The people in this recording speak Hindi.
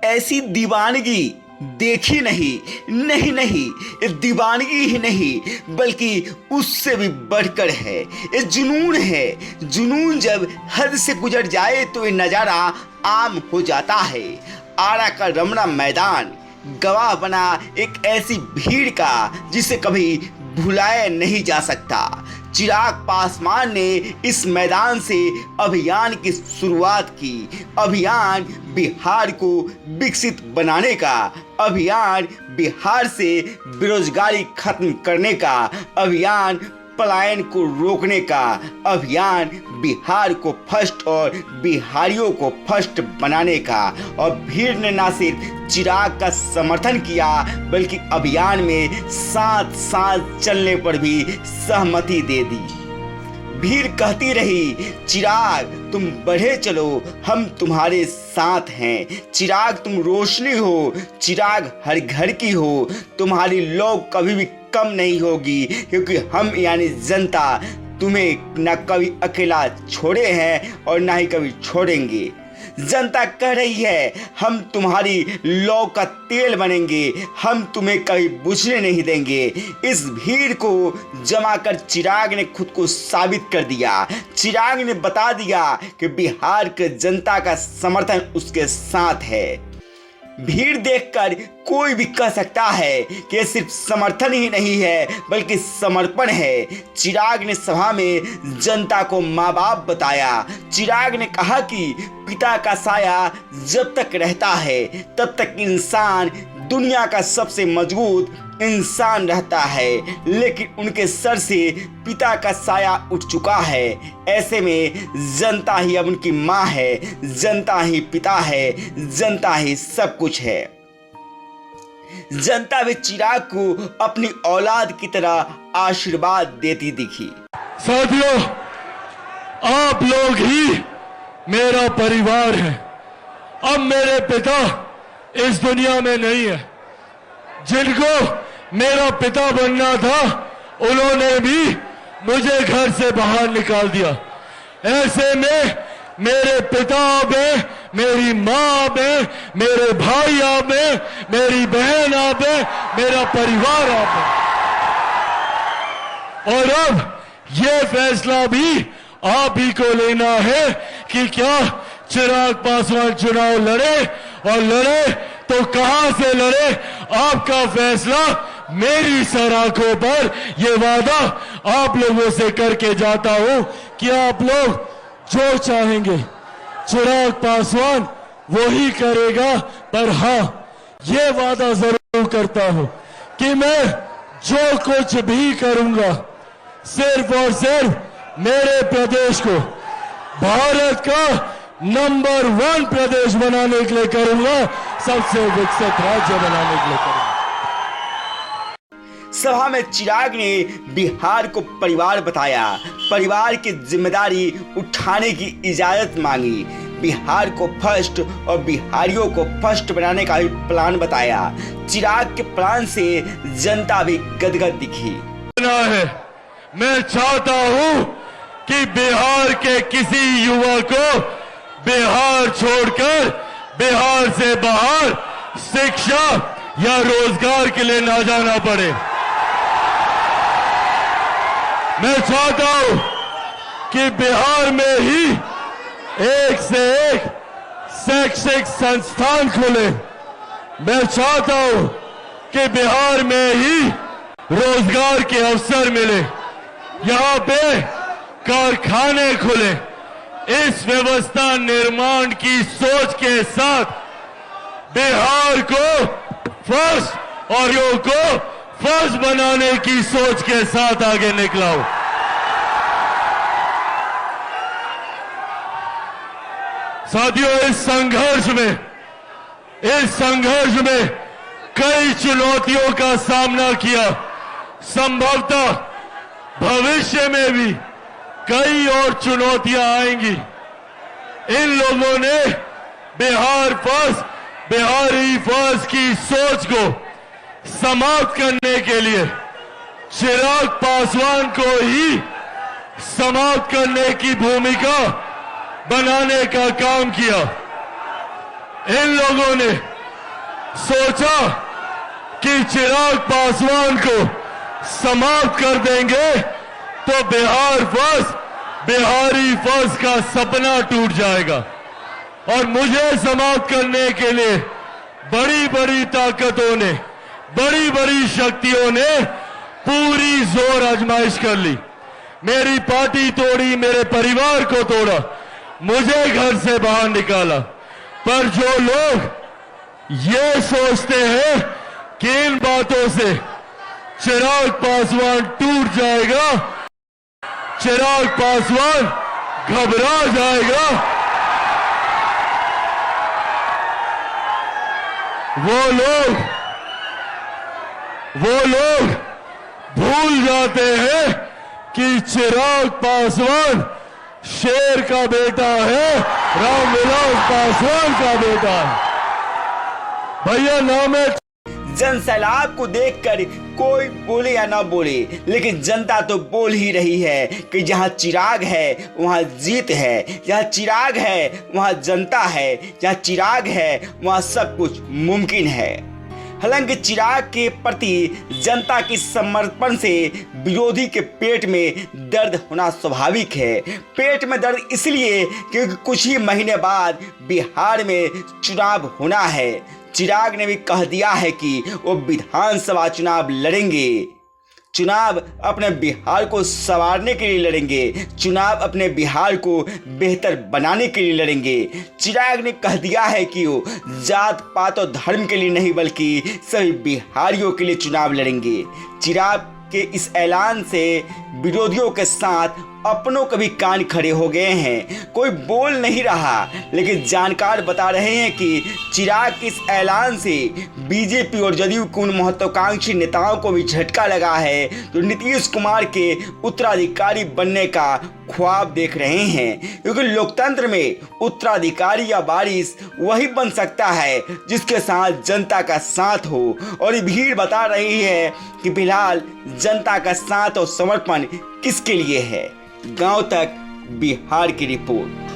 ऐसी दीवानगी देखी नहीं, नहीं नहीं, ये दीवानगी ही नहीं बल्कि उससे भी बढ़कर है, ये जुनून है। जुनून जब हद से गुजर जाए तो ये नज़ारा आम हो जाता है। आरा का रमणा मैदान गवाह बना एक ऐसी भीड़ का जिसे कभी भुलाया नहीं जा सकता। चिराग पासवान ने इस मैदान से अभियान की शुरुआत की। अभियान बिहार को विकसित बनाने का, अभियान बिहार से बेरोजगारी खत्म करने का, अभियान पलायन को रोकने का, अभियान बिहार को फर्स्ट और बिहारियों को फर्स्ट बनाने का। और भीड़ ने न सिर्फ चिराग का समर्थन किया बल्कि अभियान में साथ साथ चलने पर भी सहमति दे दी। भीड़ कहती रही, चिराग तुम बढ़े चलो, हम तुम्हारे साथ हैं। चिराग तुम रोशनी हो, चिराग हर घर की हो, तुम्हारी लौ कभी भी कम नहीं होगी, क्योंकि हम यानी जनता तुम्हें न कभी अकेला छोड़े हैं और ना ही कभी छोड़ेंगे। जनता कह रही है, हम तुम्हारी लौ का तेल बनेंगे, हम तुम्हें कभी बुझने नहीं देंगे। इस भीड़ को जमा कर चिराग ने खुद को साबित कर दिया। चिराग ने बता दिया कि बिहार के जनता का समर्थन उसके साथ है। भीड़ देखकर कोई भी कह सकता है कि यह सिर्फ समर्थन ही नहीं है बल्कि समर्पण है। चिराग ने सभा में जनता को माँ बाप बताया। चिराग ने कहा कि पिता का साया जब तक रहता है तब तक इंसान दुनिया का सबसे मजबूत इंसान रहता है, लेकिन उनके सर से पिता का साया उठ चुका है। ऐसे में जनता ही अब उनकी माँ है, जनता ही पिता है, जनता ही सब कुछ है। जनता भी चिराग को अपनी औलाद की तरह आशीर्वाद देती दिखी। साथियों, आप लोग ही मेरा परिवार है। अब मेरे पिता इस दुनिया में नहीं है। जिनको मेरा पिता बनना था उन्होंने भी मुझे घर से बाहर निकाल दिया। ऐसे में मेरे पिता आप हैं, मेरी माँ आप हैं, मेरे भाई आप हैं, मेरी बहन आप हैं, मेरा परिवार आप है। और अब ये फैसला भी आप ही को लेना है कि क्या चिराग पासवान चुनाव लड़े, और लड़े तो कहां से लड़े, आपका फैसला मेरी सराखों पर। ये वादा आप लोगों से करके जाता हूं कि आप लोग जो चाहेंगे चिराग पासवान वो ही करेगा। पर हां, ये वादा जरूर करता हूं कि मैं जो कुछ भी करूंगा सिर्फ और सिर्फ मेरे प्रदेश को भारत का नंबर 1 प्रदेश बनाने के लिए करूंगा, सबसे विकसित राज्य बनाने के लिए करूंगा। सभा में चिराग ने बिहार को परिवार बताया, परिवार की जिम्मेदारी उठाने की इजाजत मांगी, बिहार को फर्स्ट और बिहारियों को फर्स्ट बनाने का भी प्लान बताया। चिराग के प्लान से जनता भी गदगद दिखी। मैं चाहता हूं कि बिहार के किसी युवा को बिहार छोड़कर बिहार से बाहर शिक्षा या रोजगार के लिए ना जाना पड़े। मैं चाहता हूं कि बिहार में ही एक से एक शैक्षिक संस्थान खुले। मैं चाहता हूं कि बिहार में ही रोजगार के अवसर मिले, यहां पे कारखाने खुले। इस व्यवस्था निर्माण की सोच के साथ बिहार को फर्स्ट और योग को फर्स्ट बनाने की सोच के साथ आगे निकला हूं। साथियों, इस संघर्ष में कई चुनौतियों का सामना किया। संभवतः भविष्य में भी कई और चुनौतियां आएंगी। इन लोगों ने बिहार फर्स्ट, बिहारी फर्स्ट की सोच को समाप्त करने के लिए चिराग पासवान को ही समाप्त करने की भूमिका बनाने का काम किया। इन लोगों ने सोचा कि चिराग पासवान को समाप्त कर देंगे तो बिहारी फर्स्ट का सपना टूट जाएगा। और मुझे समाप्त करने के लिए बड़ी बड़ी ताकतों ने, बड़ी बड़ी शक्तियों ने पूरी जोर आजमाइश कर ली। मेरी पार्टी तोड़ी, मेरे परिवार को तोड़ा, मुझे घर से बाहर निकाला। पर जो लोग ये सोचते हैं कि इन बातों से चिराग पासवान टूट जाएगा, चिराग पासवान घबरा जाएगा, वो लोग भूल जाते हैं कि चिराग पासवान शेर का बेटा है, रामविलास पासवान का बेटा है। भैया नाम है। जन सैलाब को देखकर कोई बोले या ना बोले, लेकिन जनता तो बोल ही रही है कि जहां चिराग है वहां जीत है, जहां चिराग है वहां जनता है, जहां चिराग है वहां सब कुछ मुमकिन है। हालांकि चिराग के प्रति जनता के समर्पण से विरोधी के पेट में दर्द होना स्वाभाविक है। पेट में दर्द इसलिए क्योंकि कुछ ही महीने बाद बिहार में चुनाव होना है। चिराग ने भी कह दिया है कि वो विधानसभा चुनाव लड़ेंगे, चुनाव अपने बिहार को संवारने के लिए लड़ेंगे, चुनाव अपने बिहार को बेहतर बनाने के लिए लड़ेंगे। चिराग ने कह दिया है कि वो जात पात और धर्म के लिए नहीं बल्कि सभी बिहारियों के लिए चुनाव लड़ेंगे। चिराग के इस ऐलान से विरोधियों के साथ अपनों के भी कान खड़े हो गए हैं। कोई बोल नहीं रहा, लेकिन जानकार बता रहे हैं कि चिराग के इस ऐलान से बीजेपी और जदयू के उन महत्वाकांक्षी नेताओं को भी झटका लगा है जो नीतीश कुमार के उत्तराधिकारी बनने का ख्वाब देख रहे हैं। क्योंकि लोकतंत्र में उत्तराधिकारी या वारिस वही बन सकता है जिसके साथ जनता का साथ हो, और ये भीड़ बता रही है कि फिलहाल जनता का साथ और समर्पण किसके लिए है। गांव तक बिहार की रिपोर्ट।